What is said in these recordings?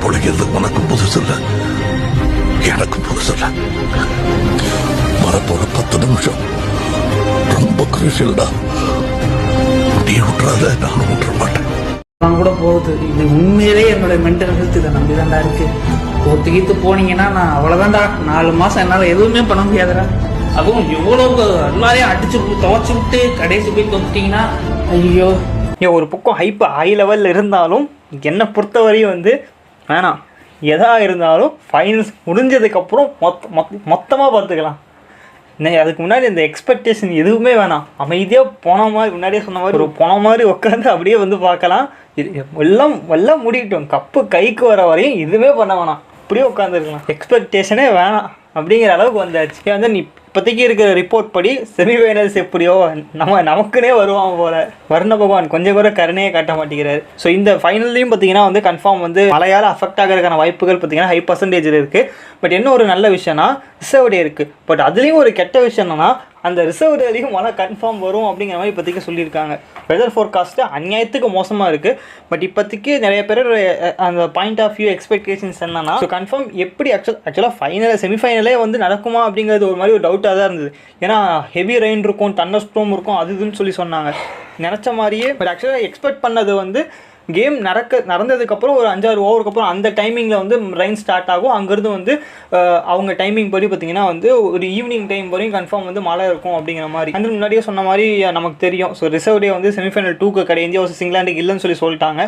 பொழைக்கிறது உனக்கு புதுசு இல்லை, எனக்கு புதுசு இல்லை. வரப்போற 10 நிமிஷம் ரொம்ப குரூஷியல்டா. நீ விட்டுறாத, நானும் விட்டுற மாட்டேன். கூட போகுது. இது உண்மையிலே என்னோட மென்டல் ஹெல்த் இதை நம்பி தான்டா இருக்கு. ஒத்துக்கிட்டு போனீங்கன்னா நான் அவ்வளோதான்டா, 4 மாசம் என்னால் எதுவுமே பண்ண முடியாதுடா. அதுவும் எவ்வளவு எல்லாரையும் அடிச்சு துவச்சி விட்டு கடைசி போய் தோத்துட்டீங்கன்னா ஐயோ. ஒரு பக்கம் ஹைப் ஹை லெவலில் இருந்தாலும் என்னை பொறுத்தவரையும் வந்து வேணாம். எதாக இருந்தாலும் ஃபைனல்ஸ் முடிஞ்சதுக்கப்புறம் மொத்தமாக பார்த்துக்கலாம். அதுக்கு முன்னாடி இந்த எக்ஸ்பெக்டேஷன் எதுவுமே வேணாம். அமைதியாக போன மாதிரி, முன்னாடியே சொன்ன மாதிரி ஒரு போன மாதிரி உட்காந்து அப்படியே வந்து பார்க்கலாம். எல்லாம் முடிக்கட்டும், கப்பு கைக்கு வர வரையும் எதுவுமே பண்ண வேணாம், அப்படியே உட்காந்துருக்கலாம். எக்ஸ்பெக்டேஷனே வேணாம் அப்படிங்கிற அளவுக்கு வந்தாச்சு. வந்து நீ இப்போதைக்கு இருக்கிற ரிப்போர்ட் படி செமிஃபைனல்ஸ் எப்படியோ நமக்குனே வருவான் போல. வர்ண பகவான் கொஞ்சம் கூட கருணையே காட்ட மாட்டேங்கிறாரு. ஸோ இந்த ஃபைனல்லையும் பார்த்தீங்கன்னா வந்து கன்ஃபார்ம் வந்து மழையால் அஃபெக்ட் ஆகிறதுக்கான வாய்ப்புகள் பார்த்தீங்கன்னா ஹை பர்சன்டேஜில் இருக்குது. பட் என்ன ஒரு நல்ல விஷயம்னா ரிசர்வ் டே இருக்குது. பட் அதுலேயும் ஒரு கெட்ட விஷயம் என்னன்னா அந்த ரிசர்வ் டேலையும் மழை கன்ஃபார்ம் வரும் அப்படிங்கிற மாதிரி இப்போதைக்கு சொல்லியிருக்காங்க. வெதர் ஃபோர்காஸ்ட்டு அநியாயத்துக்கு மோசமாக இருக்குது. பட் இப்போதைக்கு நிறைய பேர் அந்த பாயிண்ட் ஆஃப் வியூ எக்ஸ்பெக்டேஷன்ஸ் என்னன்னா, ஸோ கன்ஃபார்ம் எப்படி ஆக்சுவலாக ஃபைனல் செமிஃபைனலே வந்து நடக்குமா அப்படிங்கிறது ஒரு மாதிரி ஒரு டவுட்டாக தான் இருந்தது. ஏன்னா ஹெவி ரெயின் இருக்கும், தண்டர் ஸ்டோம் இருக்கும், அது இதுன்னு சொல்லி சொன்னாங்க நினச்ச மாதிரியே. பட் ஆக்சுவலாக எக்ஸ்பெக்ட் பண்ணது வந்து கேம் நடந்ததுக்கப்புறம் ஒரு 5-6 ஓவருக்கு அப்புறம் அந்த டைமிங்கில் வந்து ரெயின் ஸ்டார்ட் ஆகும். அங்கேருந்து வந்து அவங்க டைமிங் படி பார்த்திங்கன்னா வந்து ஒரு ஈவினிங் டைம் வரையும் கன்ஃபார்ம் வந்து மழை இருக்கும் அப்படிங்கிற மாதிரி. அந்த முன்னாடியே சொன்ன மாதிரி நமக்கு தெரியும். ஸோ ரிசர்வ் டே வந்து செமிஃபைனல் 2க்கு கடை இந்தியா வர்சஸ் இங்கிலாந்துக்கு இல்லைன்னு சொல்லி சொல்லிட்டாங்க.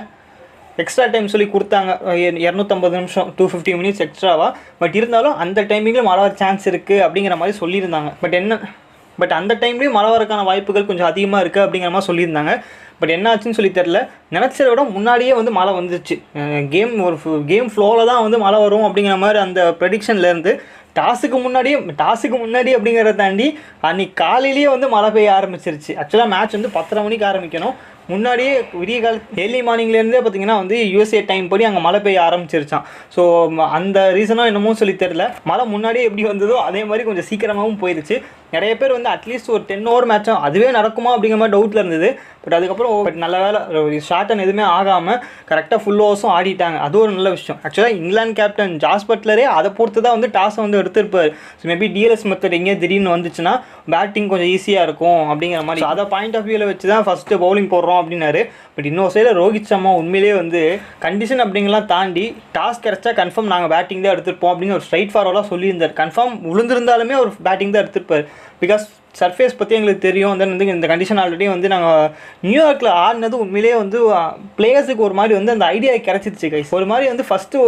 எக்ஸ்ட்ரா டைம் சொல்லி கொடுத்தாங்க, 250 நிமிஷம் 250 மினிட்ஸ் எக்ஸ்ட்ராவாக. பட் இருந்தாலும் அந்த டைமிங்கில் மழை வர சான்ஸ் இருக்குது அப்படிங்கிற மாதிரி சொல்லியிருந்தாங்க. பட் அந்த டைம்லேயும் மழை வரக்கான வாய்ப்புகள் கொஞ்சம் அதிகமாக இருக்குது அப்படிங்கிற மாதிரி சொல்லியிருந்தாங்க. பட் என்ன ஆச்சுன்னு சொல்லி தெரில. நினச்சதை விட முன்னாடியே வந்து மழை வந்துச்சு. கேம் ஃப்ளோவில் தான் வந்து மழை வரும் அப்படிங்கிற மாதிரி அந்த ப்ரெடிக்ஷன்லேருந்து டாஸுக்கு முன்னாடி அப்படிங்கிறத தாண்டி அன்றைக்கி காலையிலேயே வந்து மழை பெய்ய ஆரம்பிச்சிருச்சு. ஆக்சுவலாக மேட்ச் வந்து 10:30 மணிக்கு ஆரம்பிக்கணும். முன்னாடியே விடிய கால ஏர்லி மார்னிங்லேருந்தே பார்த்திங்கன்னா வந்து யூஎஸ்ஏ டைம் படி அங்கே மழை பெய்ய ஆரம்பிச்சிருச்சான். ஸோ அந்த ரீசனாக என்னமோ சொல்லி தெரில. மழை முன்னாடியே எப்படி வந்ததோ அதே மாதிரி கொஞ்சம் சீக்கிரமாகவும் போயிடுச்சு. நிறைய பேர் வந்து அட்லீஸ்ட் ஒரு 10 ஓவர் மேட்சும் அதுவே நடக்குமா அப்படிங்கிற மாதிரி டவுட்டில் இருந்தது. பட் அதுக்கப்புறம் நல்ல வேலை ஷார்ட் அண்ட் எதுவுமே ஆகாமல் கரெக்டாக ஃபுல் ஓவர்ஸும் ஆடிட்டாங்க. அது ஒரு நல்ல விஷயம். ஆக்சுவலாக இங்கிலாந்து கேப்டன் ஜாஸ் பட்லரே அதை பொறுத்து தான் வந்து டாஸை வந்து எடுத்திருப்பார். ஸோ மேபி டிஎல்எஸ் மெத்தட் எங்கேயே திடீர்னு வந்துச்சுன்னா பேட்டிங் கொஞ்சம் ஈஸியாக இருக்கும் அப்படிங்கிற மாதிரி அதை பாயிண்ட் ஆஃப் வியூவில் வச்சு தான் ஃபஸ்ட்டு பவுலிங் போடுறோம் அப்படின்னாரு. பட் இன்னொரு சைடில் ரோஹித் சர்மா உண்மையிலேயே வந்து கண்டிஷன் அப்படிங்கலாம் தாண்டி டாஸ் கிடச்சா கன்ஃபார்ம் நாங்கள் பேட்டிங் தான் எடுத்துருப்போம் அப்படின்னு ஒரு ஸ்ட்ரைட் ஃபார்வர்டாக சொல்லியிருந்தார். கன்ஃபார்ம் விழுந்திருந்தாலுமே ஒரு பேட்டிங் தான் எடுத்திருப்பார். பிகாஸ் சர்ஃபேஸ் பற்றி எங்களுக்கு தெரியும். தென் வந்து இந்த கண்டிஷன் ஆல்ரெடி வந்து நாங்கள் நியூயார்க்கில் ஆடினது உண்மையிலேயே வந்து பிளேயர்ஸுக்கு ஒரு மாதிரி வந்து அந்த ஐடியா கிடச்சிருச்சு கைஸ். ஒரு மாதிரி வந்து ஃபஸ்ட்டு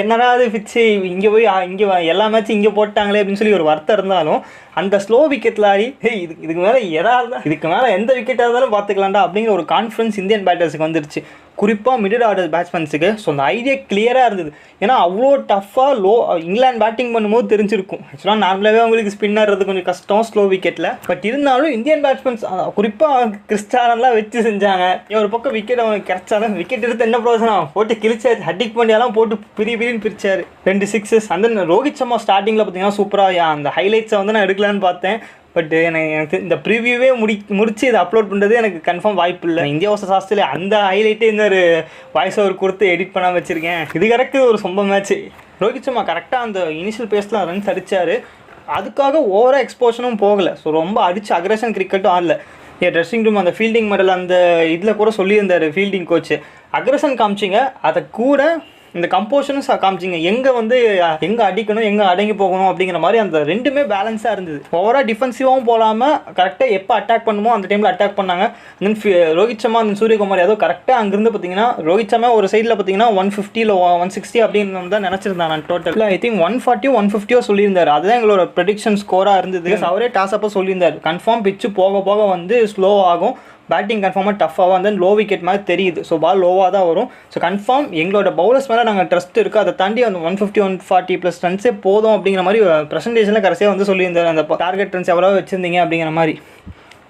என்னடா அது பிச்சு இங்கே போய் இங்கே எல்லா மேட்சும் இங்கே போட்டாங்களே அப்படின்னு சொல்லி ஒரு வருத்தம் இருந்தாலும் அந்த ஸ்லோ விக்கெட்டில் ஆடி இதுக்கு மேலே இதுக்கு மேலே எந்த விக்கெட்டாக இருந்தாலும் பார்த்துக்கலாம்டா அப்படிங்கிற ஒரு கான்ஃபிடன்ஸ் இந்தியன் பேட்டர்ஸுக்கு வந்துருச்சு. குறிப்பாக மிடில் ஆர்டர் பேட்ஸ்மேன்ஸுக்கு. ஸோ அந்த ஐடியா கிளியராக இருந்தது. ஏன்னா அவ்வளோ டஃப்பாக இங்கிலாந்து பேட்டிங் பண்ணும்போது தெரிஞ்சிருக்கும். ஆக்சுவலாக நார்மலாகவே அவங்களுக்கு ஸ்பின்னர்றது கொஞ்சம் கஷ்டம் ஸ்லோ விக்கெட்டில். பட் இருந்தாலும் இந்தியன் பேட்ஸ்மேன்ஸ் குறிப்பாக கிறிஸ்டானெலாம் வச்சு செஞ்சாங்க. ஒரு பக்கம் விக்கெட் அவனுக்கு கிடைச்சாலும் விக்கெட் எடுத்து என்ன பிரயோஜனம், போட்டு கிழிச்சாரு. ஹர்திக் பாண்டியாலாம் போட்டு பிரின்னு பிரிச்சாரு 2 சிக்ஸஸ். அந்த ரோஹித் சர்மா ஸ்டார்டிங்கில் பார்த்தீங்கன்னா சூப்பராக அந்த ஹைலைட்ஸை வந்து நான் எடுக்கலான்னு பார்த்தேன். பட் எனக்கு இந்த ப்ரிவியூவே முடிச்சு இதை அப்லோட் பண்ணுறது எனக்கு கன்ஃபார்ம் வாய்ப்பு இல்லை. இந்தியா வர்சஸ் ஆஸ்திரேலியா அந்த ஹைலைட்டே இந்த ஒரு வாய்ஸ் ஓவர் கொடுத்து எடிட் பண்ணாமல் வச்சுருக்கேன். இது கரெக்டு ஒரு சொம்ப மேட்ச். ரோஹித் சர்மா கரெக்டாக அந்த இனிஷியல் பேஸில் ரன்ஸ் அடித்தார். அதுக்காக ஓவராக எக்ஸ்போஷனும் போகலை. ஸோ ரொம்ப அடித்து அக்ரெஷன் கிரிக்கெட்டும் ஆடல. ட்ரெஸ்ஸிங் ரூம் அந்த ஃபீல்டிங் மெடல் அந்த இதில் கூட சொல்லியிருந்தார் ஃபீல்டிங் கோச்சு. அக்ரெஷன் காமிச்சிங்க, அதை கூட இந்த கம்போஷனும் காமிச்சிங்க. எங்கே அடிக்கணும் எங்கே அடங்கி போகணும் அப்படிங்கிற மாதிரி அந்த ரெண்டுமே பேலன்ஸாக இருந்தது. ஓவராக டிஃபென்சிவாகவும் போகாமல் கரெக்டாக எப்போ அட்டாக் பண்ணுமோ அந்த டைமில் அட்டாக் பண்ணாங்க. தென் ரோஹித் சர்மா அந்த சூரியகுமார் யாதவ் கரெக்டாக அங்கேருந்து பார்த்தீங்கன்னா ரோஹித் சர்மா ஒரு சைடில் பார்த்தீங்கன்னா 150 இல்லை 160 அப்படின்னு தான் நினச்சிருந்தேன் நான். டோட்டல் ஐ திங்க் 140 150 சொல்லியிருந்தார். அதுதான் எங்களோட ப்ரெடிக்ஷன் ஸ்கோராக இருந்தது. அவரே டாஸ் அப்போ சொல்லியிருந்தார் கன்ஃபார்ம் பிச்சு போக போக வந்து ஸ்லோ ஆகும், பேட்டிங் கன்ஃபார்மாக டஃப்பாக வந்து லோ விக்கெட் மாதிரி தெரியுது. ஸோ பால் லோவாக தான் வரும். ஸோ கன்ஃபார்ம் எங்களோட பவுலர்ஸ் மேலே நாங்கள் ட்ரஸ்ட் இருக்குது. அதை தாண்டி அந்த 150 140 ப்ளஸ் ரன்ஸே போதும் அப்படிங்கிற மாதிரி ப்ரெசன்டேஷனில் கடைசியாக வந்து சொல்லியிருந்தார். அந்த டார்கெட் ரன்ஸ் எவ்வளோ வச்சுருந்தீங்க அப்படிங்கிற மாதிரி.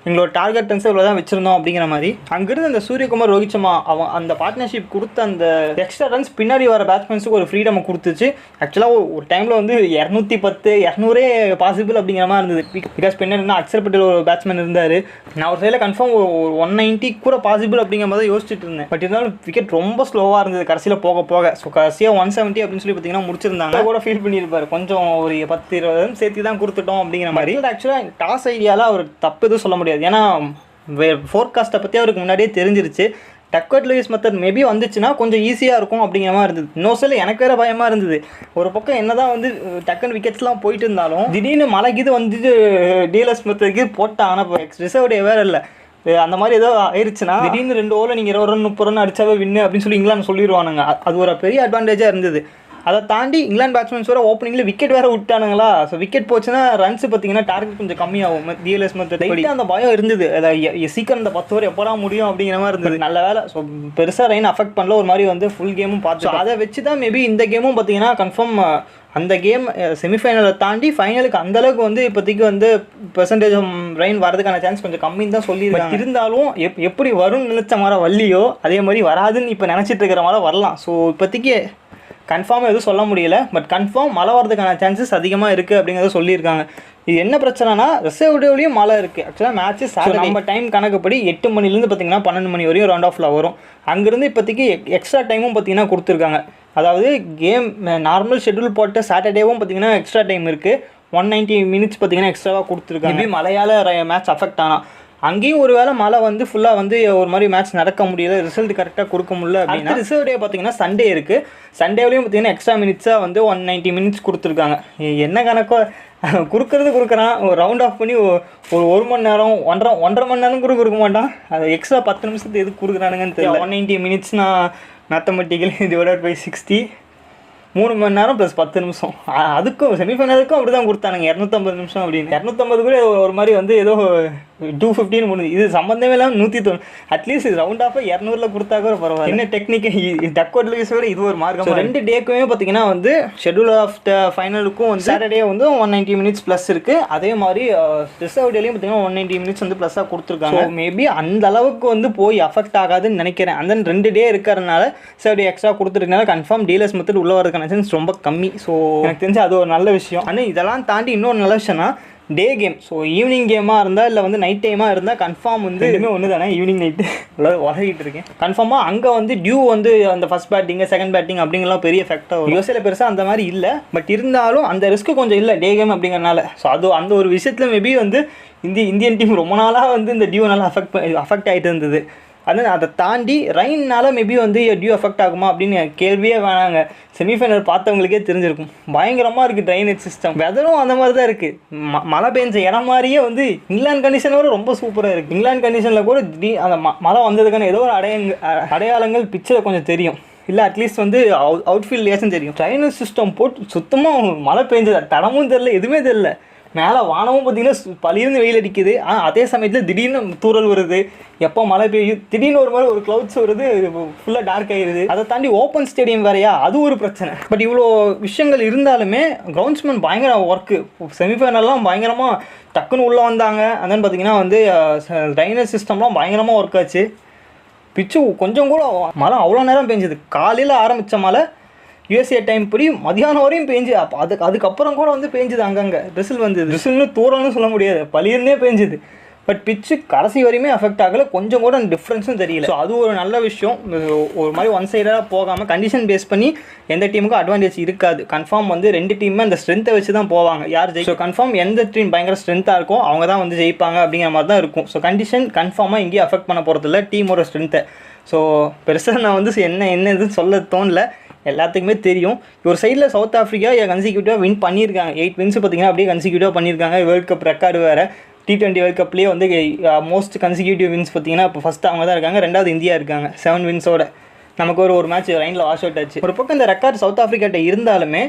எங்களோட டார்கெட் ரன்ஸ் இவ்வளோ தான் வச்சிருந்தோம் அப்படிங்கிற மாதிரி. அங்கிருந்து அந்த சூரியகுமார், ரோஹித் சர்மா அவன் அந்த பார்ட்னர்ஷிப் கொடுத்த அந்த எக்ஸ்ட்ரா ரன்ஸ் பின்னாடி வர பேட்ஸ்மேன்ஸுக்கு ஒரு ஃப்ரீடம் கொடுத்துச்சு. ஆக்சுவலாக ஒரு டைமில் வந்து 210 200 பாசிபிள் அப்படிங்கிற மாதிரி இருந்தது. பிகாஸ் பின்னாடி அக்ஷர் பட்டேல் ஒரு பேட்ஸ்மேன் இருந்தார். நான் ஒரு சைடில் கன்ஃபார்ம் 190 கூட பாசிபிள் அப்படிங்கிற மாதிரி யோசிச்சுட்டு இருந்தேன். பட் இருந்தாலும் விக்கெட் ரொம்ப ஸ்லோவாக இருந்தது கடைசியில் போக போக. ஸோ கடைசியாக 170 அப்படின்னு சொல்லி பார்த்தீங்கன்னா முடிச்சிருந்தாங்க. கூட ஃபீல் பண்ணியிருப்பார், கொஞ்சம் ஒரு 10-20 ரன் சேர்த்து தான் கொடுத்துட்டோம் அப்படிங்கிற மாதிரி. ஆக்சுவலாக டாஸ் ஐடியாவில் அவர் தப்பு எதுவும் சொல்ல முடியாது. ஏன்னா ஃபோர்காஸ்ட்டை பற்றி அவருக்கு முன்னாடியே தெரிஞ்சிருச்சு. டக்வர்ட் லூயிஸ் மெத்தட் மேபி வந்துச்சுன்னா கொஞ்சம் ஈஸியாக இருக்கும் அப்படிங்கிற மாதிரி இருந்தது. இன்னொரு சில எனக்கு வேறு பயமாக இருந்தது. ஒரு பக்கம் என்ன தான் வந்து டக்குன்னு விக்கெட்ஸ்லாம் போயிட்டு இருந்தாலும் திடீர்னு மலைக்கு வந்துட்டு டிஎல்எஸ் மெத்தடுக்கு போட்டான். ஆனால் இப்போ ரிசர்வ் டே வேறு இல்லை, அந்த மாதிரி ஏதோ ஆயிடுச்சுன்னா திடீர்னு 2 ஓவரில் நீங்கள் 20 ரன் 30 ரன் அடிச்சாவே வின்னு அப்படின்னு சொல்லி இங்கிலாந்து சொல்லிடுவானுங்க. அது ஒரு பெரிய அட்வான்டேஜாக இருந்தது. அதை தாண்டி இங்கிலாந்து பேட்ஸ்மேன்ஸ் வேறு ஓப்பனிங்கில் விக்கெட் வேறு விட்டானுங்களா. ஸோ விக்கெட் போச்சுன்னா ரன்ஸ் பார்த்தீங்கன்னா டார்கெட் கொஞ்சம் கம்மியாகும். டிஎல்எஸ் மெத்தட் அந்த பயம் இருந்தது. அதாவது சீக்கிரம் இந்த 10 ஓவர் எப்போலாம் முடியும் அப்படிங்கிற மாதிரி இருந்தது. நல்ல வேலை ஸோ பெருசாக ரெயின் அஃபெக்ட் பண்ணல. ஒரு மாதிரி வந்து ஃபுல் கேமும் பார்த்து அதை வச்சு தான் மேபி இந்த கேமும் பார்த்தீங்கன்னா கன்ஃபார்ம் அந்த கேம் செமிஃபைனலை தாண்டி ஃபைனலுக்கு அந்தளவுக்கு வந்து இப்போதைக்கு வந்து பெர்சன்டேஜ் ரெயின் வரதுக்கான சான்ஸ் கொஞ்சம் கம்மின்னு தான் சொல்லியிருக்காங்க. இருந்தாலும் எப்படி வரும்னு நினச்ச மாதிரி வரலையோ அதே மாதிரி வராதுன்னு இப்போ நினச்சிட்டு இருக்கிற மாதிரி வரலாம். ஸோ இப்போதைக்கு கன்ஃபார்மாக எதுவும் சொல்ல முடியல. பட் கன்ஃபார்ம் மழை வரதுக்கான சான்சஸ் அதிகமாக இருக்குது அப்படிங்கிறத சொல்லியிருக்காங்க. இது என்ன பிரச்சனைனா ரிசர்வ் டேவ்லேயும் மழை இருக்குது. ஆக்சுவலாக மேட்ச்சு நம்ம டைம் கணக்குப்படி 8 மணிலேருந்து பார்த்தீங்கன்னா 12 மணி வரையும் ரவுண்ட் ஆஃபில் வரும். அங்கேருந்து இப்போதைக்கு எக்ஸ்ட்ரா டைமும் பார்த்தீங்கன்னா கொடுத்துருக்காங்க. அதாவது கேம் நார்மல் ஷெட்யூல் போட்ட சாட்டர்டேவும் பார்த்தீங்கன்னா எக்ஸ்ட்ரா டைம் இருக்குது. 190 மினிட்ஸ் பார்த்தீங்கன்னா எக்ஸ்ட்ராவாக கொடுத்துருக்காங்க. மேபி மழையால் மேட்ச் அஃபெக்ட் ஆனால் அங்கேயும் ஒரு வேளை மழை வந்து ஃபுல்லாக வந்து ஒரு மாதிரி மேட்ச் நடக்க முடியல, ரிசல்ட் கரெக்டாக கொடுக்க முடியல அப்படின்னா ரிசர்வ் டே பார்த்தீங்கன்னா சண்டே இருக்குது. சண்டேவிலையும் பார்த்தீங்கன்னா எக்ஸ்ட்ரா மினிட்ஸாக வந்து 190 மினிட்ஸ் கொடுத்துருக்காங்க. என்ன கணக்கோ கொடுக்குறான். ஒரு ரவுண்ட் ஆஃப் பண்ணி ஒரு மணி நேரம் 1.5 மணி நேரம் கூட கொடுக்க மாட்டான். அது எக்ஸ்ட்ரா 10 நிமிஷத்துக்கு எதுக்கு கொடுக்குறானுங்கன்னு தெரியல. 190 மினிட்ஸ்னா மேத்தமெட்டிக்கலி டிவைடட் பை 60 3 மணி நேரம் ப்ளஸ் 10 நிமிஷம். அதுக்கும் செமிஃபைனலுக்கும் அப்படி தான் கொடுத்தானுங்க 250 நிமிஷம் அப்படின்னு. 250 கூட ஒரு மாதிரி வந்து ஏதோ 215 முடிஞ்சு. இது சம்மந்தமே இல்லாமல் 190. அட்லீஸ்ட் ரவுண்ட் ஆஃப் 200 கொடுத்தா கூட பரவாயில்ல. என்ன டெக்னிக் டக்வர்ட் லூயிஸ் விட இது ஒரு மார்க்கம். 2 டேக்குமே பார்த்தீங்கன்னா வந்து ஷெட்யூல் ஆஃப் த ஃபைனலுக்கும் வந்து சாட்டர்டே வந்து 190 மினிட்ஸ் ப்ளஸ் இருக்குது. அதே மாதிரி ரிசர்வ் டேலையும் பார்த்தீங்கன்னா 190 மினிட்ஸ் வந்து ப்ளஸ்ஸாக கொடுத்துருக்காங்க. மேபி அந்த அளவுக்கு வந்து போய் அஃபெக்ட் ஆகாதுன்னு நினைக்கிறேன். அந்த 2 டே இருக்கிறதுனால ரிசர்வ் டே எக்ஸ்ட்ரா கொடுத்துருக்கனால கன்ஃபார்ம் டிஎல்எஸ் மெத்தட் உள்ள வரதுக்கான சான்ஸ் ரொம்ப கம்மி. ஸோ எனக்கு தெரிஞ்சு அது ஒரு நல்ல விஷயம். ஆனால் இதெல்லாம் தாண்டி இன்னொரு நல்ல விஷயம்னா டே கேம். ஸோ ஈவினிங் கேமாக இருந்தால் இல்லை வந்து நைட் டைமாக இருந்தால் கன்ஃபார்ம் வந்து எதுவுமே ஒன்று தானே. ஈவினிங் நைட்டு வளரிட்டு இருக்கேன். கன்ஃபார்மாக அங்கே வந்து டியூ வந்து அந்த ஃபஸ்ட் பேட்டிங்கு செகண்ட் பேட்டிங் அப்படிங்கலாம் பெரிய எஃபெக்டாக யோசியில் பெருசாக அந்த மாதிரி இல்லை. பட் இருந்தாலும் அந்த ரிஸ்க்கு கொஞ்சம் இல்லை டே கேம் அப்படிங்கிறனால. ஸோ அது அந்த ஒரு விஷயத்தில் மேபி வந்து இந்தியன் டீம் ரொம்ப நாளாக வந்து இந்த டியூனால் அஃபெக்ட் ஆகிட்டு இருந்தது. அதை தாண்டி ரெயின்னால் மேபி வந்து டியூ அஃபெக்ட் ஆகுமா அப்படின்னு கேள்வியே வேணாங்க. செமிஃபைனல் பார்த்தவங்களுக்கே தெரிஞ்சிருக்கும். பயங்கரமாக இருக்குது ட்ரைனேஜ் சிஸ்டம். வெதரும் அந்த மாதிரி தான் இருக்குது. மழை பெஞ்ச இடம் மாதிரியே வந்து இங்கிலாந்து கண்டிஷனோட ரொம்ப சூப்பராக இருக்குது. இங்கிலாந்து கண்டிஷனில் கூட அந்த மழை வந்ததுக்கான ஏதோ ஒரு அடையாளங்கள் பிக்சரில் கொஞ்சம் தெரியும். இல்லை அட்லீஸ்ட் வந்து அவுட்ஃபீல்ட் லேசன் தெரியும். ட்ரைனேஜ் சிஸ்டம் போட்டு சுத்தமாக மழை பெஞ்சது தடமும் தெரில, எதுவுமே தெரில. மேலே வானமும் பார்த்தீங்கன்னா பளிர்ந்து வெயில் அடிக்குது. ஆனால் அதே சமயத்தில் திடீர்னு தூறல் வருது, எப்போ மழை பெய்யும், திடீர்னு ஒரு மாதிரி ஒரு க்ளவுட்ஸ் வருது, ஃபுல்லாக டார்க் ஆகிடுது. அதை தாண்டி ஓப்பன் ஸ்டேடியம் வேறையா, அது ஒரு பிரச்சனை. பட் இவ்வளோ விஷயங்கள் இருந்தாலுமே கிரவுண்ட்ஸ்மேன் பயங்கர ஒர்க்கு. செமிஃபைனல்லாம் பயங்கரமாக டக்குன்னு உள்ளே வந்தாங்க. அதான் பார்த்தீங்கன்னா வந்து ட்ரைனேஜ் சிஸ்டம்லாம் பயங்கரமாக ஒர்க் ஆச்சு. பிச்சு கொஞ்சம் கூட மழை அவ்வளோ நேரம் பெஞ்சுது. காலையில் ஆரம்பித்த மழை யூஎஸ்ஏ டைம் படி மதியானம் வரையும் பேஞ்சு. அதுக்கப்புறம் கூட வந்து பேஞ்சுது. அங்கங்கே ரிசல் வந்தது. ரிசல்னு தூரம்னு சொல்ல முடியாது, பளிர்னே பேஞ்சுது. பட் பிச்சு கடைசி வரையுமே அஃபெக்ட் ஆகலை. கொஞ்சம் கூட அந்த டிஃப்ரென்ஸும் தெரியல. ஸோ அது ஒரு நல்ல விஷயம். ஒரு மாதிரி ஒன் சைடாக போகாமல் கண்டிஷன் பேஸ் பண்ணி எந்த டீமுக்கும் அட்வான்டேஜ் இருக்காது. கன்ஃபார்ம் வந்து 2 டீமுமே அந்த ஸ்ட்ரென்த்தை வச்சு தான் போவாங்க. யார் ஜெயிக்கும், ஸோ கன்ஃபார்ம் எந்த டீம் பயங்கர ஸ்ட்ரென்த்தாக இருக்கும் அவங்க தான் வந்து ஜெயிப்பாங்க அப்படிங்கிற மாதிரி தான் இருக்கும். ஸோ கண்டிஷன் கன்ஃபார்மாக இங்கேயும் அஃபெக்ட் பண்ண போகிறதில்ல டீமோட ஸ்ட்ரென்த்தை. ஸோ பெருசாக நான் வந்து என்ன இதுன்னு சொல்ல தோணல, எல்லாத்துக்குமே தெரியும். ஒரு சைடில் சவுத் ஆஃப்ரிக்கா கன்சிக்யூட்டிவாக வின் பண்ணியிருக்காங்க. 8 வின்ஸ் பார்த்தீங்கன்னா அப்படியே கன்சிக்யூட்டிவாக பண்ணியிருக்காங்க. வேர்ல்டு கப் ரெக்கார்டு வேறு. T20 வேர்ல்டு கப்லேயே வந்து மோஸ்ட் கன்சிக்யூட்டிவ் வின்ஸ் பார்த்தீங்கன்னா இப்போ ஃபஸ்ட்டு அவங்க தான் இருக்காங்க. 2வது இந்தியா இருக்காங்க 7 வின்ஸோட. நமக்கு ஒரு மேட்ச் ரைனில் வாஷ் அவுட் ஆச்சு. ஒரு பக்கம் இந்த ரெக்கார்டு சவுத் ஆஃப்ரிக்காட்ட இருந்தாலுமே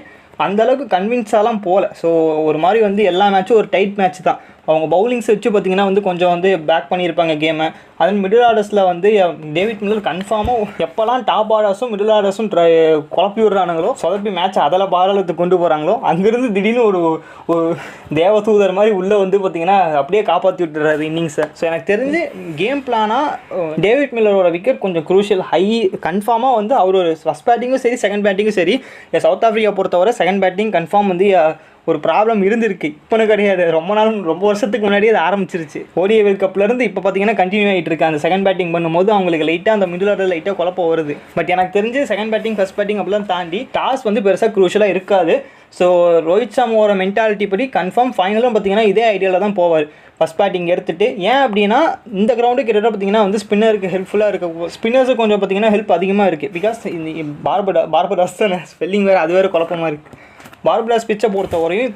அந்தளவுக்கு கன்வின்ஸாலாம் போகல. ஸோ ஒரு மாதிரி வந்து எல்லா மேட்சும் ஒரு டைட் மேட்ச் தான். அவங்க பவுலிங்ஸ் வச்சு பார்த்தீங்கன்னா வந்து கொஞ்சம் வந்து பேக் பண்ணியிருப்பாங்க கேமை. அதன் மிடில் ஆர்டர்ஸில் வந்து டேவிட் மில்லர் கன்ஃபார்மாக எப்போல்லாம் டாப் ஆர்டர்ஸும் மிடில் ஆர்டர்ஸும் குழப்பி விடுறானுங்களோ, சொதப்பி மேட்ச் அதில் பாரலத்துக்கு கொண்டு போகிறாங்களோ, அங்கேருந்து திடீர்னு ஒரு தேவதூதர் மாதிரி உள்ளே வந்து பார்த்தீங்கன்னா அப்படியே காப்பாற்றி விட்டுறாரு இன்னிங்ஸை. ஸோ எனக்கு தெரிஞ்சு கேம் பிளானாக டேவிட் மில்லரோட விக்கெட் கொஞ்சம் குரூஷியல். கன்ஃபார்மாக வந்து அவர் ஒரு ஃபஸ்ட் பேட்டிங்கும் சரி செகண்ட் பேட்டிங்கும் சரி, சவுத் ஆஃப்ரிக்கா பொறுத்தவரை செகண்ட் பேட்டிங் கன்ஃபார்ம் வந்து ஒரு ப்ராப்ளம் இருந்திருக்கு. இப்போன்னு கிடையாது, ரொம்ப வருஷத்துக்கு முன்னாடியே அது ஆரம்பிச்சிருச்சு. ஓடிஐ வேர்ல்ட் கப்லேருந்து இப்போ பார்த்தீங்கன்னா கண்டினியூ ஆகிட்டு இருக்கு. அந்த செகண்ட் பேட்டிங் பண்ணும்போது அவங்களுக்கு லைட்டாக அந்த மிடில் ஆர்டர் லைட்டாக குழப்பம் வருது. பட் எனக்கு தெரிஞ்சு செகண்ட் பேட்டிங் ஃபஸ்ட் பேட்டிங் அப்படிலாம் தாண்டி டாஸ் வந்து பெருசாக குரூஷியலாக இருக்காது. ஸோ ரோஹித் சர்மாவோட மென்டாலிட்டி படி கன்ஃபார்ம் ஃபைனலும் பார்த்தீங்கன்னா இதே ஐடியாவில் தான் போவார், ஃபஸ்ட் பேட்டிங் எடுத்துகிட்டு. ஏன் அப்படின்னா இந்த கிரவுண்டு கிட்டத்தட்ட பார்த்தீங்கன்னா வந்து ஸ்பின்னருக்கு ஹெல்ப்ஃபுல்லாக இருக்க, ஸ்பின்னர்ஸுக்கு கொஞ்சம் பார்த்தீங்கன்னா ஹெல்ப் அதிகமாக இருக்குது. பிகாஸ் இந்த பார்படாஸ் தானே ஸ்பெல்லிங் வேறு, அது வேறு குழப்பமாக இருக்குது. பார்படாஸ் பிச்சை பொறுத்தவரையும்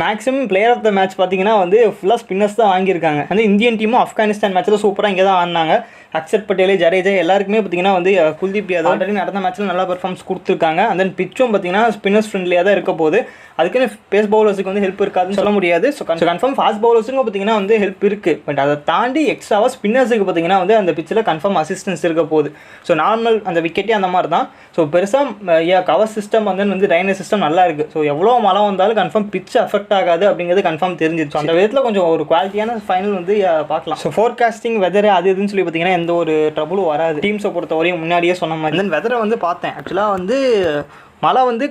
maximum player of the match பார்த்தீங்கன்னா வந்து ஃபுல்லாக ஸ்பின்னர்ஸ் தான் வாங்கியிருக்காங்க. வந்து இந்தியன் டீமும் ஆப்கானிஸ்தான் மேட்ச்சில் சூப்பராக இங்கே தான் ஆடினாங்க. அக்ஷர் பட்டேல், ஜடேஜா எல்லாருக்குமே பார்த்தீங்கன்னா வந்து குல்தீப் யாதவ் ஆல்ரெடி நடந்த மேட்ச்சில் நல்லா பெர்ஃபார்மன்ஸ் கொடுத்துருக்காங்க. அண்ட் தென் பிச்சும் பார்த்தீங்கன்னா ஸ்பின்னர்ஸ் ஃப்ரெண்ட்லியாக தான் இருக்க போது. அதுக்குன்னு பேஸ் பவுலர்ஸுக்கு வந்து ஹெல்ப் இருக்காதுன்னு சொல்ல முடியாது. ஸோ கன்ஃபார்ம் ஃபாஸ்ட் பவுலர்ஸுக்கும் பார்த்தீங்கன்னா வந்து ஹெல்ப் இருக்குது. பட் அதை தாண்டி எக்ஸ்ட்ராவாக ஸ்பின்னர்ஸுக்கு பார்த்தீங்கன்னா வந்து அந்த பிச்சில் கன்ஃபார்ம் அசிஸ்டன்ஸ் இருக்க போகுது. ஸோ நார்மல் அந்த விக்கெட்டே அந்த மாதிரி தான். ஸோ பெருசாக கவர் சிஸ்டம் வந்து ட்ரைனேஜ் சிஸ்டம் நல்லா இருக்குது. ஸோ எவ்வளோ மழை வந்தாலும் கன்ஃபார்ம் பிச் அஃபெக்ட் ஆகாது அப்படிங்கிறது கன்ஃபார்ம் தெரிஞ்சிருச்சு. அந்த விதத்தில் கொஞ்சம் ஒரு குவாலிட்டியான ஃபைனல் வந்து பார்க்கலாம். ஸோ ஃபோர்காஸ்டிங் வெதர் அது இதுன்னு சொல்லி பார்த்தீங்கன்னா எந்த ஒரு ட்ரபுளும் வராது. டீம்ஸை பொறுத்தவரையும் முன்னாடியே சொன்ன மாதிரி தென் வெதரை வந்து பார்த்தேன். ஆக்சுவலாக வந்து மழை வந்து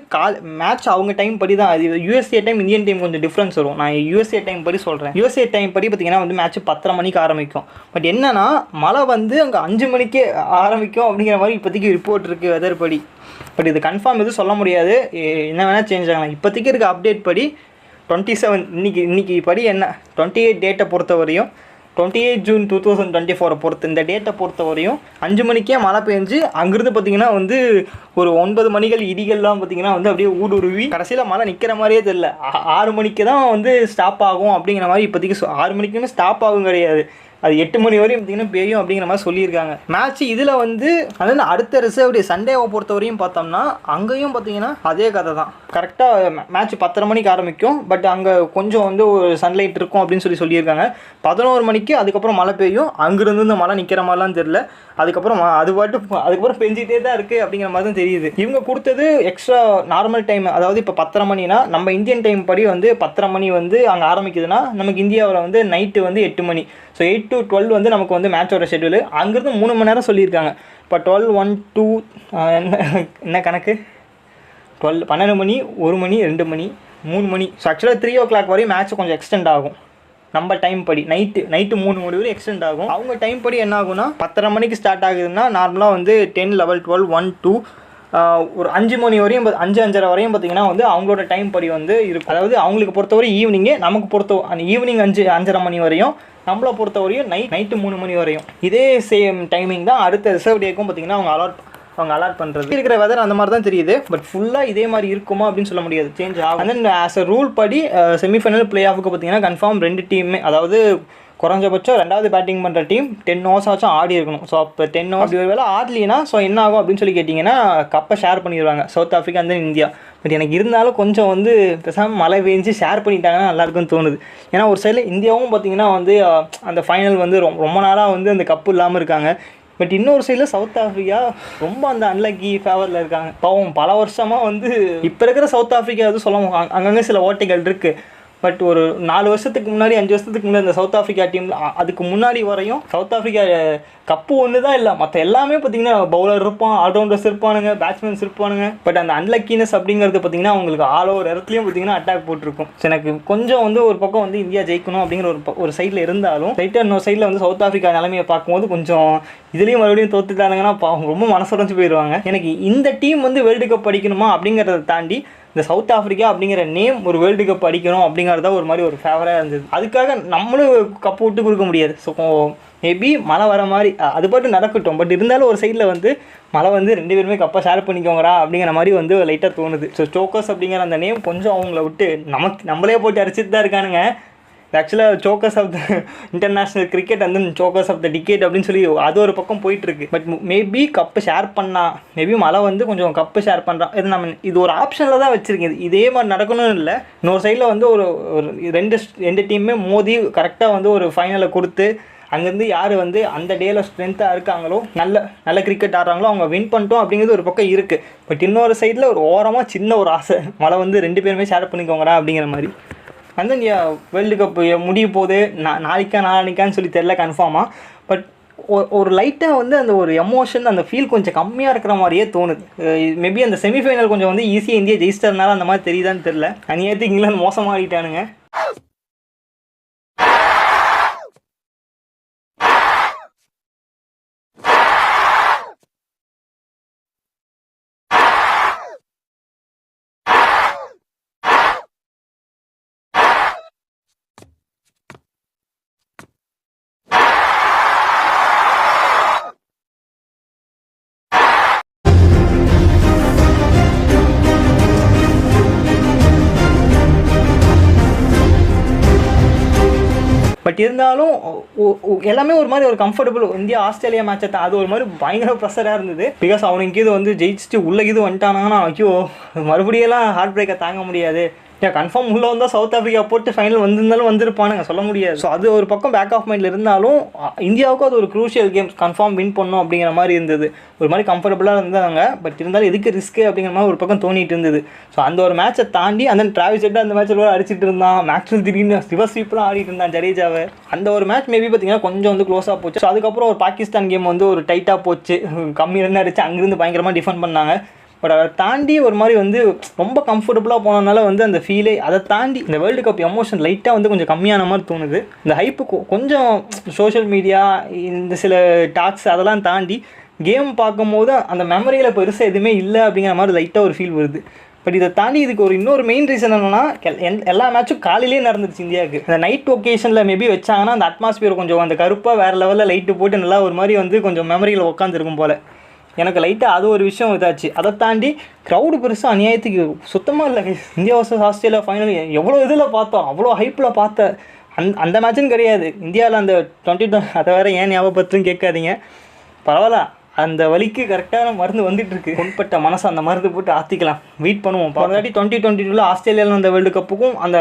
மேட்ச் அவங்க டைம் படி தான். அது யூஎஸ்ஏ டைம் இந்தியன் டைம் கொஞ்சம் டிஃப்ரென்ஸ் வரும். நான் யூஎஸ்ஏ டைம் படி சொல்கிறேன். யூஎஸ்ஏ டைம் படி பார்த்தீங்கன்னா வந்து மேட்ச் 10:30 மணிக்கு ஆரம்பிக்கும். பட் என்னன்னா மழை வந்து அங்கே 5 மணிக்கே ஆரம்பிக்கும் அப்படிங்கிற மாதிரி இப்போதைக்கு ரிப்போர்ட் இருக்குது வெதர் படி. பட் இது கன்ஃபார்ம் எதுவும் சொல்ல முடியாது, என்ன வேணால் சேஞ்ச் ஆகலாம். இப்போதைக்கு இருக்க அப்டேட் படி 27 இன்னைக்கு படி என்ன 28 டேட்டை பொறுத்தவரையும் 28 ஜூன் 2024 பொறுத்து இந்த டேட்டை பொறுத்தவரையும் 5 மணிக்கே மழை பெஞ்சு அங்கிருந்து பார்த்தீங்கன்னா வந்து ஒரு 9 மணிகள் இடிகள்லாம் பார்த்தீங்கன்னா வந்து அப்படியே ஊடுருவி கடைசியில் மழை நிற்கிற மாதிரியே தெரியல. 6 மணிக்கு தான் வந்து ஸ்டாப் ஆகும் அப்படிங்கிற மாதிரி இப்போதைக்கு 6 மணிக்குமே ஸ்டாப் ஆகும் கிடையாது, அது 8 மணி வரையும் பார்த்தீங்கன்னா பெய்யும் அப்படிங்கிற மாதிரி சொல்லியிருக்காங்க. மேட்ச் இதில் வந்து அதாவது அடுத்த ரிசர்வ் டே சண்டேவை பொறுத்தவரையும் பார்த்தோம்னா அங்கேயும் பார்த்தீங்கன்னா அதே கதை தான். கரெக்டாக மேட்ச் 10:30 மணிக்கு ஆரம்பிக்கும். பட் அங்கே கொஞ்சம் வந்து ஒரு சன்லைட் இருக்கும் அப்படின்னு சொல்லியிருக்காங்க. 11 மணிக்கு அதுக்கப்புறம் மழை பெய்யும். அங்கேருந்து இந்த மழை நிற்கிற மாதிரிலாம் தெரியல. அதுக்கப்புறம் அதுக்கப்புறம் பெஞ்சிட்டே தான் இருக்குது அப்படிங்கிற மாதிரி தான் தெரியுது. இவங்க கொடுத்தது எக்ஸ்ட்ரா நார்மல் டைம். அதாவது இப்போ 10:30 மணினா நம்ம இந்தியன் டைம் படி வந்து 10:30 மணி வந்து அங்கே ஆரம்பிக்குதுன்னா நமக்கு இந்தியாவில் வந்து நைட்டு வந்து 8 மணி. ஸோ 8 to 12 வந்து நமக்கு வந்து மேட்சோட ஷெட்யூலு. அங்கேருந்து 3 மணி நேரம் சொல்லியிருக்காங்க. இப்போ 12, 1, 2 என்ன கணக்கு 12, 12 மணி, 1 மணி, 2 மணி, 3 மணி. ஸோ ஆக்சுவலாக 3 o'clock வரையும் மேட்ச் கொஞ்சம் எக்ஸ்டெண்ட் ஆகும். நம்ம டைம் படி நைட்டு 3 மணி வரை எக்ஸ்டெண்ட் ஆகும். அவங்க டைம் படி என்ன ஆகும்னா 10:30 மணிக்கு ஸ்டார்ட் ஆகுதுன்னா நார்மலாக வந்து 10, 11, 12, 1, 2 ஒரு 5 மணி வரையும் 5:30 வரையும் பார்த்தீங்கன்னா வந்து அவங்களோட டைம் படி வந்து இருக்கும். அதாவது அவங்களுக்கு பொறுத்தவரை ஈவினிங்கு, நமக்கு அந்த ஈவினிங் 5:30 மணி வரையும், நம்மளை பொறுத்தவரையும் நைட்டு 3 மணி வரையும். இதே சேம் டைமிங் தான் அடுத்த ரிசர்வ் டேக்கும் பார்த்தீங்கன்னா அவங்க அலாட் பண்ணுறது. இருக்கிற வெதர் அந்த மாதிரி தான் தெரியுது. பட் ஃபுல்லாக இதே மாதிரி இருக்குமா அப்படின்னு சொல்ல முடியாது, சேஞ்ச் ஆகும். And then as a rule படி செமிஃபைனல் பிளே ஆஃபுக்கு பார்த்தீங்கன்னா கன்ஃபார்ம் 2 டீமே, அதாவது குறைஞ்சபட்சம் 2வது பேட்டிங் பண்ணுற டீம் 10 hours ஆச்சும் ஆடி இருக்கணும். ஸோ அப்போ 10 hours அப்படி ஒரு வேலை ஆடலினா ஸோ என்ன ஆகும் அப்படின்னு சொல்லி கேட்டிங்கன்னா கப்பை ஷேர் பண்ணிடுவாங்க south Africa and then India. But எனக்கு இருந்தாலும் கொஞ்சம் வந்து பேசாமல் மழை பெஞ்சு ஷேர் பண்ணிட்டாங்கன்னா நல்லாயிருக்குன்னு தோணுது. ஏன்னா ஒரு சைடில் இந்தியாவும் பார்த்தீங்கன்னா வந்து அந்த ஃபைனல் வந்து ரொம்ப நாளாக வந்து அந்த கப்பு இல்லாமல் இருக்காங்க. பட் இன்னொரு சைடில் சவுத் ஆஃப்ரிக்கா ரொம்ப அந்த அன்லக்கி ஃபேவரில் இருக்காங்க. பாவம் பல வருஷமாக வந்து இப்போ இருக்கிற சவுத் ஆஃப்ரிக்கா எதுவும் சொல்ல அங்கங்கே சில ஓட்டைகள் இருக்குது. பட் ஒரு 4 வருஷத்துக்கு முன்னாடி 5 வருஷத்துக்கு முன்னாடி இந்த சவுத் ஆஃப்ரிக்கா டீமில் அதுக்கு முன்னாடி வரையும் சவுத் ஆஃப்ரிக்கா கப்பு ஒன்று தான் இல்லை, மற்ற எல்லாமே பார்த்தீங்கன்னா பவுலர் இருப்பான், ஆல்ரவுண்டர்ஸ் இருப்பானுங்க, பேட்ஸ்மேன்ஸ் இருப்பானுங்க. பட் அந்த அன்லக்கினஸ் அப்படிங்கிறது பார்த்தீங்கன்னா அவங்களுக்கு ஆல் ஓவர் இடத்துலையும் பார்த்தீங்கன்னா அட்டாக் போட்டிருக்கும். ஸோ எனக்கு கொஞ்சம் வந்து ஒரு பக்கம் வந்து இந்தியா ஜெயிக்கணும் அப்படிங்கிற ஒரு சைடில் இருந்தாலும் ரைட்டாக இன்னொரு சைடில் வந்து சவுத் ஆஃப்ரிக்கா நிலைமையை பார்க்கும்போது கொஞ்சம் இதுலேயும் மறுபடியும் தோத்துட்டானுங்கன்னா அவங்க ரொம்ப மனசுடைஞ்சு போயிடுவாங்க. எனக்கு இந்த டீம் வந்து வேர்ல்டு கப் அடிக்கணுமா அப்படிங்கிறத தாண்டி இந்த சவுத் ஆஃப்ரிக்கா அப்படிங்கிற நேம் ஒரு வேர்ல்டு கப் அடிக்கணும் அப்படிங்கிறத ஒரு மாதிரி ஒரு ஃபேவராக இருந்தது. அதுக்காக நம்மளும் கப்பு விட்டு கொடுக்க முடியாது. ஸோ மேபி மழை வர மாதிரி அது பாட்டு நடக்கட்டும். பட் இருந்தாலும் ஒரு சைடில் வந்து மழை வந்து 2 பேருமே கப்பை ஷேர் பண்ணிக்கோங்கடா அப்படிங்கிற மாதிரி வந்து லைட்டாக தோணுது. ஸோ ஸ்டோக்கர்ஸ் அப்படிங்கிற அந்த நேம் கொஞ்சம் அவங்கள விட்டு நம்மளே போட்டு அடிச்சுட்டு தான் இருக்கானுங்க. ஆக்சுவலாக chokers of the international cricket வந்து சோக்கர்ஸ் ஆஃப் த டிக்கெட் அப்படின்னு சொல்லி அது ஒரு பக்கம் போயிட்டுருக்கு. பட் மேபி கப்பு ஷேர் பண்ணா, மேபி மழை வந்து கொஞ்சம் கப்பு ஷேர் பண்ணுறான், இது ஒரு ஆப்ஷனில் தான் வச்சுருக்கேன். இதே மாதிரி நடக்கணும்னு இல்லை. இன்னொரு சைடில் வந்து ஒரு ரெண்டு டீமுமே மோதி கரெக்டாக வந்து ஒரு ஃபைனலை கொடுத்து அங்கேருந்து யார் வந்து அந்த டேயில் ஸ்ட்ரென்த்தாக இருக்காங்களோ நல்ல கிரிக்கெட் ஆடுறாங்களோ அவங்க வின் பண்ணிட்டோம் அப்படிங்கிறது ஒரு பக்கம் இருக்குது. பட் இன்னொரு சைடில் ஒரு ஓரமாக சின்ன ஒரு ஆசை, மழை வந்து 2 பேருமே ஷேர் பண்ணிக்கோங்கடா அப்படிங்கிற மாதிரி. அந்த வேர்ல்டு கப் முடிய போகுது, நாளைக்கான்னு சொல்லி தெரில கன்ஃபார்மாக. பட் ஒரு லைட்டாக வந்து அந்த ஒரு எமோஷன், அந்த ஃபீல் கொஞ்சம் கம்மியாக இருக்கிற மாதிரியே தோணுது. மேபி அந்த செமிஃபைனல் கொஞ்சம் வந்து ஈஸியாக இந்தியா ஜெயிச்சிட்டதுனால அந்த மாதிரி தெரியுதான்னு தெரில. அந்நியத்துக்கு இங்கிலாந்து மோசமாகிட்டானுங்க. பட் இருந்தாலும் எல்லாமே ஒரு மாதிரி ஒரு கம்ஃபர்டபுள். இந்தியா ஆஸ்திரேலியா மேட்சை தான் அது ஒரு மாதிரி பயங்கர ப்ரெஷராக இருந்தது. பிகாஸ் அவனுக்கு இது வந்து ஜெயிச்சுட்டு உள்ளே இது வந்துட்டானாங்கன்னா ஐயோ மறுபடியெல்லாம் ஹார்ட் பிரேக்கை தாங்க முடியாது. கன்ஃபார்ம் உள்ளே வந்தால் சவுத் ஆஃப்ரிக்கா போட்டு ஃபைனல் வந்திருந்தாலும் வந்திருப்பானுங்க, சொல்ல முடியாது. ஸோ அது ஒரு பக்கம் பேக் ஆஃப் மைண்டில் இருந்தாலும் இந்தியாவுக்கும் அது ஒரு க்ரூஷியல் கேம், கன்ஃபார்ம் வின் பண்ணணும் அப்படிங்கிற மாதிரி இருந்தது. ஒரு மாதிரி கம்ஃபர்டபுளாக இருந்தாங்க. பட் இருந்தாலும் எதுக்கு ரிஸ்க்கு அப்படிங்கிற மாதிரி ஒரு பக்கம் தோணிட்டு இருந்தது. ஸோ அந்த ஒரு மேட்சை தாண்டி அந்த டிராவிஸ் ஹெட் அந்த மேட்சில் அடிச்சிட்டு இருந்தான். மேக்ஸ்வெல் திடீர்னு சிவஸ்வீப்லாம் ஆடிட்டு இருந்தான் ஜடேஜாவை. அந்த ஒரு மேட்ச் மேபி பார்த்தீங்கன்னா கொஞ்சம் வந்து க்ளோஸாக போச்சு. ஸோ அதுக்கப்புறம் ஒரு பாகிஸ்தான் கேம் வந்து ஒரு டைட்டாக போச்சு, கம்மி ரன் அடிச்சு அங்கேருந்து பயங்கரமாக டிஃபெண்ட் பண்ணாங்க. பட் அதை தாண்டி ஒரு மாதிரி வந்து ரொம்ப கம்ஃபர்டபுளாக போனதுனால வந்து அந்த ஃபீலே, அதை தாண்டி இந்த வேர்ல்டு கப் எமோஷன் லைட்டாக வந்து கொஞ்சம் கம்மியான மாதிரி தோணுது. இந்த ஹைப்பு கொஞ்சம் சோஷியல் மீடியா இந்த சில டாக்ஸ் அதெல்லாம் தாண்டி கேம் பார்க்கும்போது அந்த மெமரியில் பெருசாக எதுவுமே இல்லை அப்படிங்கிற மாதிரி லைட்டாக ஒரு ஃபீல் வருது. பட் இதை தாண்டி இதுக்கு ஒரு இன்னொரு மெயின் ரீசன் என்னென்னா, எல்லா மேட்சும் காலையிலே நடந்துருச்சு இந்தியாவுக்கு. அந்த நைட் ஒகேஷனில் மேபி வச்சாங்கன்னா அந்த அட்மாஸ்பியர் கொஞ்சம் அந்த கருப்பாக வேறு லெவலில் லைட்டு போட்டு நல்லா ஒரு மாதிரி வந்து கொஞ்சம் மெமரியில் உட்காந்துருக்கும் போல். எனக்கு லைட்டாக அது ஒரு விஷயம் இதாச்சு. அதை தாண்டி க்ரௌடு பெருசாக அநியாயத்துக்கு சுத்தமாக இல்லை. இந்தியா வர்சஸ் ஆஸ்திரேலியா ஃபைனல் எவ்வளோ இதில் பார்த்தோம், அவ்வளோ ஹைப்பில் பார்த்த அந்த மேட்சுன்னு கிடையாது. இந்தியாவில் அந்த 2020 அதை வேறு ஏன் ஞாபகப்படுத்துன்னு கேட்காதீங்க. பரவாயில்ல, அந்த வலிக்கு கரெக்டான மருந்து வந்துட்டுருக்கு. கொண்பட்ட மனசை அந்த மருந்து போட்டு ஆற்றிக்கலாம், வெயிட் பண்ணுவோம். போராடி 2022 ஆஸ்திரேலியாவில் அந்த வேர்ல்டு கப்புக்கும் அந்த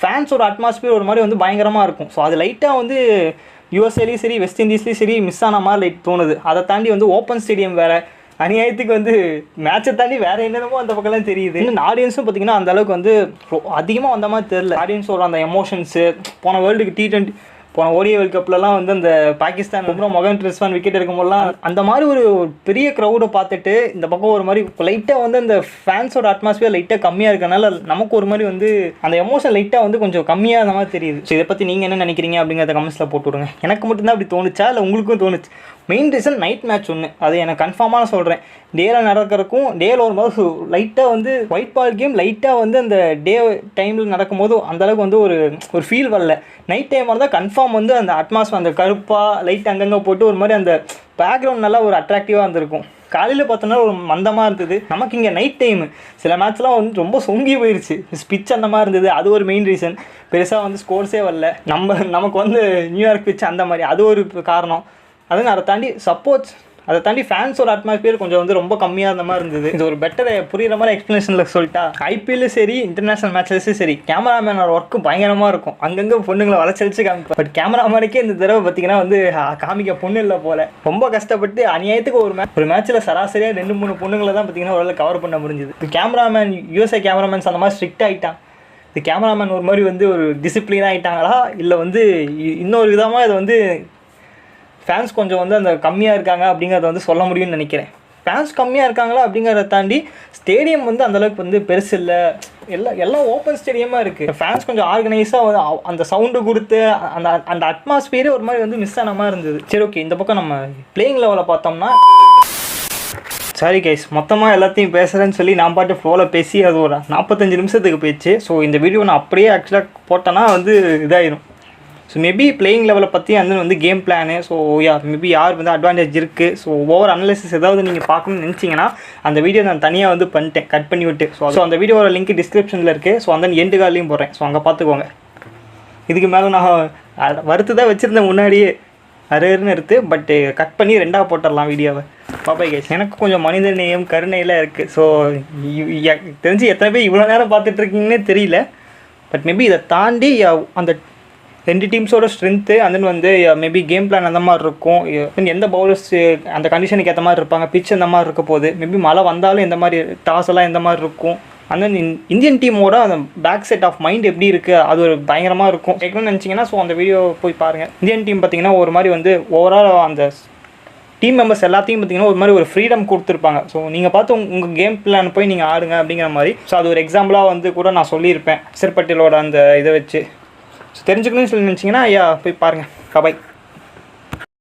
ஃபேன்ஸோட அட்மாஸ்பியர் ஒரு மாதிரி வந்து பயங்கரமாக இருக்கும். ஸோ அது லைட்டாக வந்து யூஎஸ்ஏலையும் சரி வெஸ்ட் இண்டீஸ்லேயும் சரி மிஸ் ஆன மாதிரி லைட் தோணுது. அதை தாண்டி வந்து ஓப்பன் ஸ்டேடியம் வேறு, அநியாயத்துக்கு வந்து மேட்சை தாண்டி வேறு என்னென்னமோ அந்த பக்கம்லாம் தெரியுது. இன்னும் ஆடியன்ஸும் பார்த்திங்கன்னா அந்தளவுக்கு வந்து அதிகமாக வந்த மாதிரி தெரில. ஆடியன்ஸோட அந்த எமோஷன்ஸு போன வேர்ல்டுக்கு T20 போன ஓடிஐ வேர்ல்டு கப்லலாம் வந்து அந்த பாகிஸ்தான் அப்புறம் மொஹம்மத் ரிஸ்வான் விக்கெட் இருக்கும்போதெல்லாம் அந்த மாதிரி ஒரு பெரிய க்ரௌடை பார்த்துட்டு இந்த பக்கம் ஒரு மாதிரி லைட்டாக வந்து அந்த ஃபேன்ஸோட அட்மாஸ்பியர் லைட்டாக கம்மியாக இருக்கனால நமக்கு ஒரு மாதிரி வந்து அந்த எமோஷன் லைட்டாக வந்து கொஞ்சம் கம்மியாக அந்த மாதிரி தெரியுது. ஸோ இதை பற்றி நீங்கள் என்ன நினைக்கிறீங்க அப்படிங்கிறத கமெண்ட்ஸில் போட்டு விடுங்க. எனக்கு மட்டும்தான் அப்படி தோணுச்சா இல்லை உங்களுக்கும் தோணுச்சு? மெயின் ரீசன் நைட் மேட்ச் ஒன்று, அது எனக்கு கன்ஃபார்மாக நான் சொல்கிறேன். டேயில் நடக்கிறக்கும் டேயில் ஒரு மாதிரி லைட்டாக வந்து ஒயிட் பால் கேம் லைட்டாக வந்து அந்த டே டைமில் நடக்கும்போது அந்தளவுக்கு வந்து ஒரு ஃபீல் வரல. நைட் டைமாக இருந்தால் கன்ஃபார்ம் வந்து அந்த அட்மாஸ்பியர் அந்த கருப்பாக லைட் அங்கங்கே போட்டு ஒரு மாதிரி அந்த பேக்ரவுண்ட் நல்லா ஒரு அட்ராக்டிவாக இருந்திருக்கும். காலையில் பார்த்தோன்னா ஒரு மந்தமாக இருந்தது. நமக்கு இங்கே நைட் டைமு சில மேட்ச்லாம் வந்து ரொம்ப சொங்கி போயிடுச்சு, ஸ்பிட்ச் அந்த மாதிரி இருந்தது. அது ஒரு மெயின் ரீசன். பெருசாக வந்து ஸ்கோர்ஸே வரல. நமக்கு வந்து நியூயார்க் பிச் அந்த மாதிரி அது ஒரு காரணம். அதுங்க அதை தாண்டி அதை தாண்டி ஃபேன்ஸோட அட்மாஸ்பியர் கொஞ்சம் வந்து ரொம்ப கம்மியாக இருந்த மாதிரி இருந்தது. இது ஒரு பெட்டர் புரிகிற மாதிரி எக்ஸ்ப்ளனேஷனில் சொல்லிட்டா, ஐபிஎல்லும் சரி இன்டர்நேஷனல் மேட்ச்லேயும் சரி கேமராமேனோட ஒர்க்கு பயங்கரமாக இருக்கும். அங்கங்கே பொண்ணுங்களை வளச்சலிச்சு காமிப்பேன். பட் கேமராமேனுக்கே இந்த தடவை பார்த்தீங்கன்னா வந்து காமிக்க பொண்ணு இல்லை போல். ரொம்ப கஷ்டப்பட்டு அநியாயத்துக்கு ஒரு மேட்ச்சில் சராசரியாக 2-3 பொண்ணுங்களை தான் பார்த்தீங்கன்னா ஒரு கவர் பண்ண முடிஞ்சுது. இது கேமராமேன் யூஎஸ்ஏ கேமராமேன்ஸ் அந்த மாதிரி ஸ்ட்ரிக்ட் ஆகிட்டான். இது கேமராமேன் ஒரு மாதிரி வந்து ஒரு டிசிப்ளினாக ஆகிட்டாங்களா இல்லை வந்து இன்னொரு விதமாக இது வந்து ஃபேன்ஸ் கொஞ்சம் வந்து அந்த கம்மியாக இருக்காங்க அப்படிங்கிறத வந்து சொல்ல முடியும்னு நினைக்கிறேன். ஃபேன்ஸ் கம்மியாக இருக்காங்களா அப்படிங்கிறத தாண்டி ஸ்டேடியம் வந்து அந்தளவுக்கு வந்து பெருசு இல்லை. எல்லாம் ஓப்பன் ஸ்டேடியமாக இருக்குது. ஃபேன்ஸ் கொஞ்சம் ஆர்கனைஸாக வந்து அந்த சவுண்டு கொடுத்து அந்த அட்மாஸ்பியரே ஒரு மாதிரி வந்து மிஸ் ஆன மாதிரி இருந்தது. சரி, ஓகே, இந்த பக்கம் நம்ம பிளேயிங் லெவலில் பார்த்தோம்னா, சாரி கைஸ், மொத்தமாக எல்லாத்தையும் பேசுகிறேன்னு சொல்லி நான் பாட்டு ஃப்ளோவில் பேசி அது ஒரு 45 நிமிஷத்துக்கு போயிடுச்சு. ஸோ இந்த வீடியோ நான் அப்படியே ஆக்சுவலாக போட்டேன்னா வந்து இதாகிடும். ஸோ மேபி பிளேயிங் லெவலை பற்றி வந்து கேம் பிளானு, ஸோ மேபி யார் வந்து அட்வான்டேஜ் இருக்குது, ஸோ ஓவர் அனலைசிஸ் ஏதாவது நீங்கள் பார்க்கணும்னு நினச்சிங்கன்னா அந்த வீடியோ நான் தனியாக வந்து பண்ணிட்டேன், கட் பண்ணி விட்டு. ஸோ அந்த வீடியோட லிங்க் டிஸ்கிரிப்ஷனில் இருக்குது. ஸோ அந்த எண்டு கார்ட்லையும் போடுறேன். ஸோ அங்கே பார்த்துக்கோங்க. இதுக்கு மேலே நான் வறுத்து தான் வச்சுருந்தேன் முன்னாடியே அருன்னு எடுத்து. பட்டு கட் பண்ணி 2ஆக போட்டுடலாம் வீடியோவை. பாப்பாய் கைஸ், எனக்கு கொஞ்சம் மனித நேயம் கருணையெல்லாம் இருக்குது. ஸோ தெரிஞ்சு எத்தனை பேர் இவ்வளோ நேரம் பார்த்துட்ருக்கீங்கன்னே தெரியல. பட் மேபி இதை தாண்டி அந்த 2 டீம்ஸோட ஸ்ட்ரென்த்து அண்ட் தென் வந்து மேபி கேம் பிளான் அந்த மாதிரி இருக்கும். எந்த பவுலர்ஸ் அந்த கண்டிஷனுக்கு ஏற்ற மாதிரி இருப்பாங்க, பிச் அந்த மாதிரி இருக்க போகுது, மேபி மழை வந்தாலும் எந்த மாதிரி டாஸ் எல்லாம் எந்த மாதிரி இருக்கும். அண்ட் தென் இந்தியன் டீமோட அந்த பேக் செட் ஆஃப் மைண்ட் எப்படி இருக்குது, அது ஒரு பயங்கரமாக இருக்கும். கேட்கணும்னு நினச்சிங்கன்னா ஸோ அந்த வீடியோ போய் பாருங்கள். இந்தியன் டீம் பார்த்திங்கன்னா ஒரு மாதிரி வந்து ஓவரால் அந்த டீம் மெம்பர்ஸ் எல்லாத்தையும் பார்த்திங்கன்னா ஒரு மாதிரி ஒரு ஃப்ரீடம் கொடுத்துருப்பாங்க. ஸோ நீங்கள் பார்த்து உங்கள் கேம் பிளான் போய் நீங்கள் ஆடுங்க அப்படிங்கிற மாதிரி. ஸோ அது ஒரு எக்ஸாம்பிளாக வந்து கூட நான் சொல்லியிருப்பேன் அக்ஷர் பட்டேலோட அந்த இதை வச்சு. ஸோ தெரிஞ்சுக்கணும்னு சொல்லி நினச்சிங்கன்னா ஐயா போய் பாருங்கள். கபாய்.